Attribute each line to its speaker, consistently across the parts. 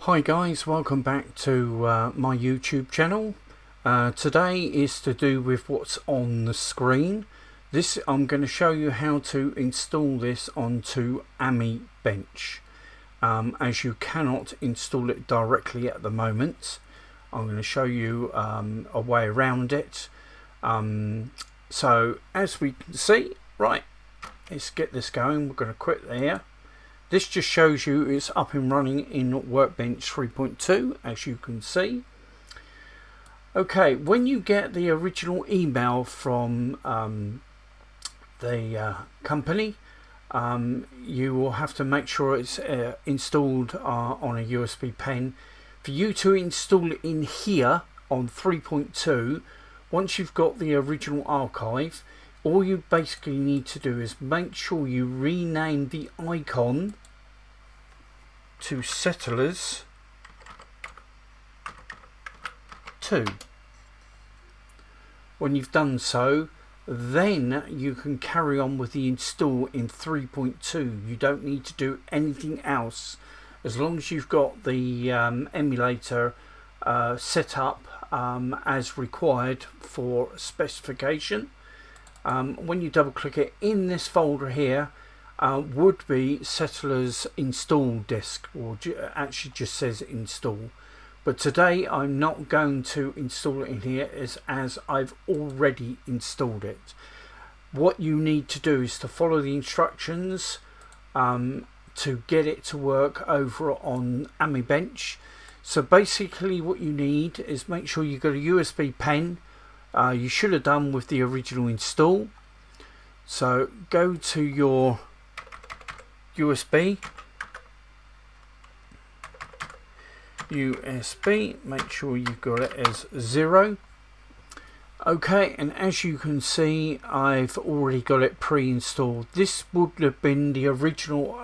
Speaker 1: Hi guys, welcome back to my YouTube channel. Today is to do with what's on the screen. I'm going to show you how to install this onto Amibench, as you cannot install it directly at the moment. I'm going to show you a way around it. So as we can see, right, let's get this going. We're going to quit there. This just shows you it's up and running in Workbench 3.2, as you can see. Okay, when you get the original email from the company, you will have to make sure it's installed on a USB pen. For you to install it in here on 3.2, once you've got the original archive, all you basically need to do is make sure you rename the icon to Settlers 2. When you've done so, then you can carry on with the install in 3.2. You don't need to do anything else as long as you've got the emulator set up as required for specification. When you double click it, in this folder here would be Settlers install disk, or actually just says install, but today I'm not going to install it in here as I've already installed it. What you need to do is to follow the instructions to get it to work over on Amibench. So basically what you need is make sure you've got a USB pen. You should have done with the original install. So go to your USB, make sure you've got it as 0. Okay, and as you can see, I've already got it pre-installed. This would have been the original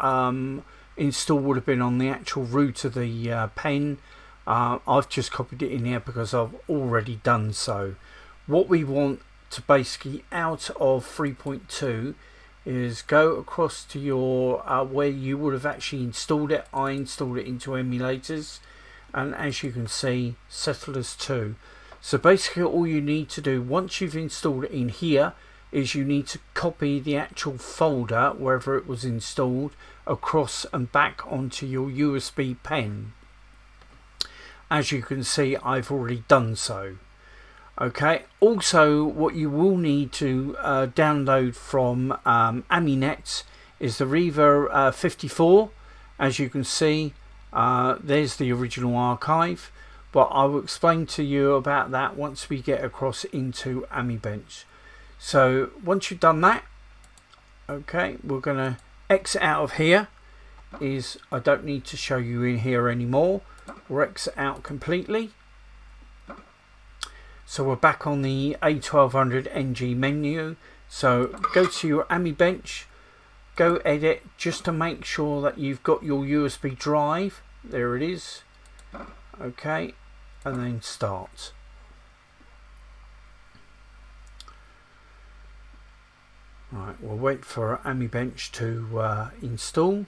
Speaker 1: install, would have been on the actual root of the pen. I've just copied it in here because I've already done so. What we want to basically out of 3.2 is go across to your where you would have actually installed it. I installed it into emulators, and as you can see, Settlers 2. So basically all you need to do once you've installed it in here is you need to copy the actual folder wherever it was installed across and back onto your USB pen. As you can see, I've already done so. Okay, also what you will need to download from Aminet is the Reaver 54. As you can see, there's the original archive, but I will explain to you about that once we get across into Amibench. So once you've done that, okay, we're going to exit out of here. I don't need to show you in here anymore. We'll exit out completely. So we're back on the A1200NG menu. So go to your Amibench, go edit, just to make sure that you've got your USB drive. There it is. Okay, and then start. Right, we'll wait for Amibench to install.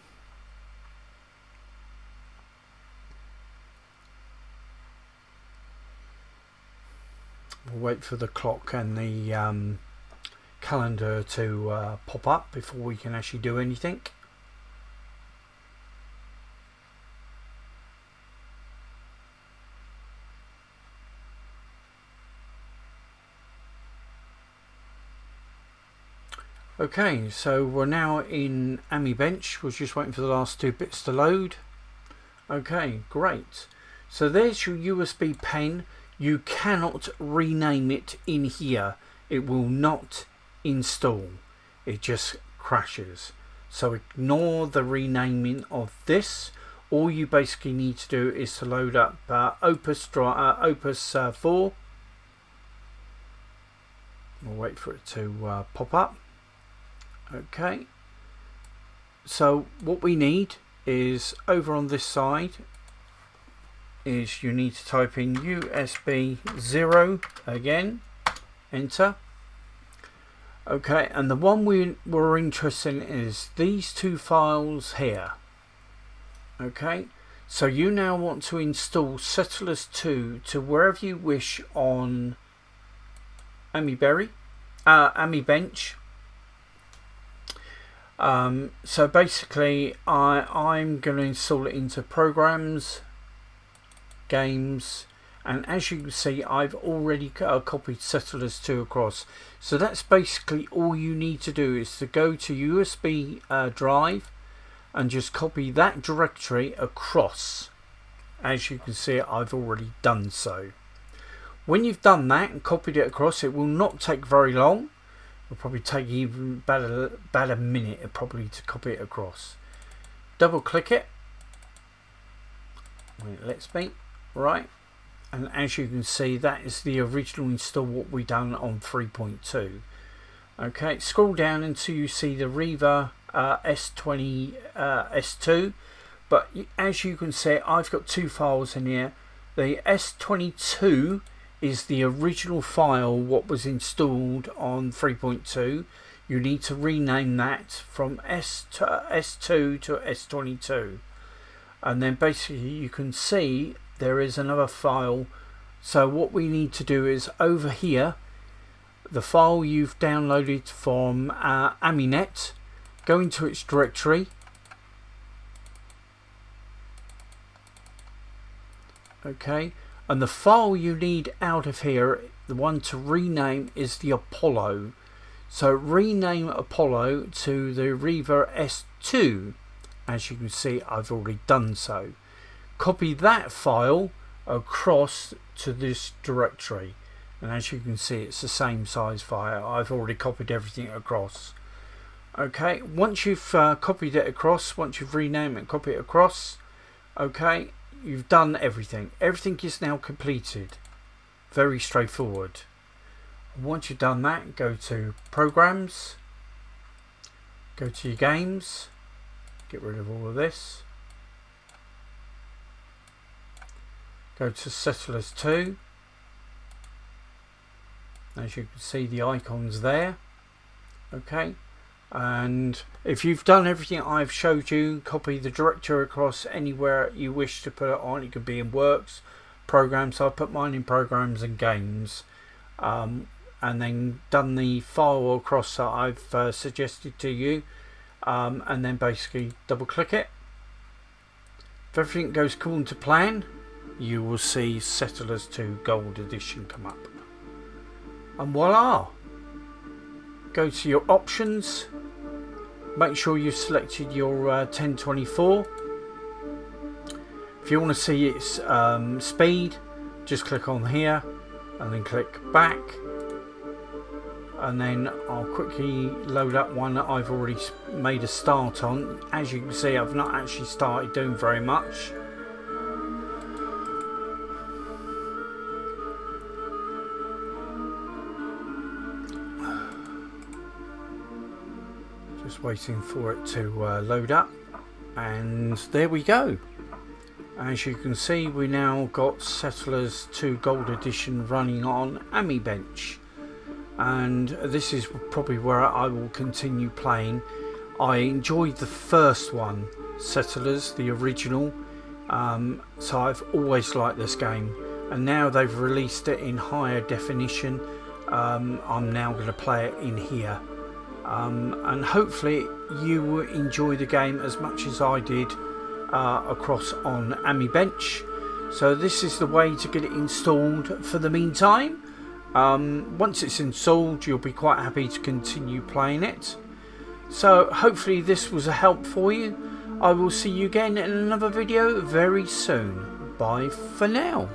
Speaker 1: We'll wait for the clock and the calendar to pop up before we can actually do anything. Okay, so we're now in Amibench. We're just waiting for the last 2 bits to load. Okay, great. So there's your USB pen. You cannot rename it in here. It will not install. It just crashes. So ignore the renaming of this. All you basically need to do is to load up Opus 4. We'll wait for it to pop up. Okay. So what we need is over on this side is you need to type in USB 0 again, enter. Okay, and the one we're interested in is these 2 files here. Okay, So you now want to install Settlers 2 to wherever you wish on Amibench. So basically I'm going to install it into Programs, Games, and as you can see I've already copied Settlers 2 across. So that's basically all you need to do, is to go to USB drive and just copy that directory across. As you can see, I've already done so. When you've done that and copied it across, it will not take very long. It'll probably take even about a minute probably to copy it across. Double click it when it lets me. Right, and as you can see, that is the original install what we done on 3.2. Okay, scroll down until you see the Riva S20 S2, but as you can see, I've got two files in here. The S22 is the original file what was installed on 3.2. You need to rename that from S2 to S22, and then basically you can see there is another file. So what we need to do is over here, the file you've downloaded from Aminet, go into its directory, okay, and the file you need out of here, the one to rename, is the Apollo. So rename Apollo to the Riva S2. As you can see, I've already done so. Copy that file across to this directory, and as you can see, it's the same size file. I've already copied everything across. Okay, once you've copied it across, once you've renamed it, copy it across, okay, you've done everything. Everything is now completed. Very straightforward. Once you've done that, go to Programs, go to your Games, get rid of all of this, go to Settlers 2. As you can see, the icons there. Okay, and if you've done everything I've showed you, copy the directory across anywhere you wish to put it on. It could be in Works, Programs. I put mine in Programs and Games, and then done the file across that I've suggested to you, and then basically double click it. If everything goes according to plan, you will see Settlers 2 Gold Edition come up, and voila. Go to your options, make sure you've selected your 1024. If you want to see its speed, just click on here and then click back, and then I'll quickly load up one that I've already made a start on. As you can see, I've not actually started doing very much. Just waiting for it to load up, and there we go. As you can see, we now got Settlers 2 Gold Edition running on Amibench, and this is probably where I will continue playing. I enjoyed the first one, Settlers, the original, so I've always liked this game, and now they've released it in higher definition. I'm now going to play it in here. And hopefully you will enjoy the game as much as I did across on Amibench. So this is the way to get it installed for the meantime. Once it's installed, you'll be quite happy to continue playing it. So hopefully this was a help for you. I will see you again in another video very soon. Bye for now.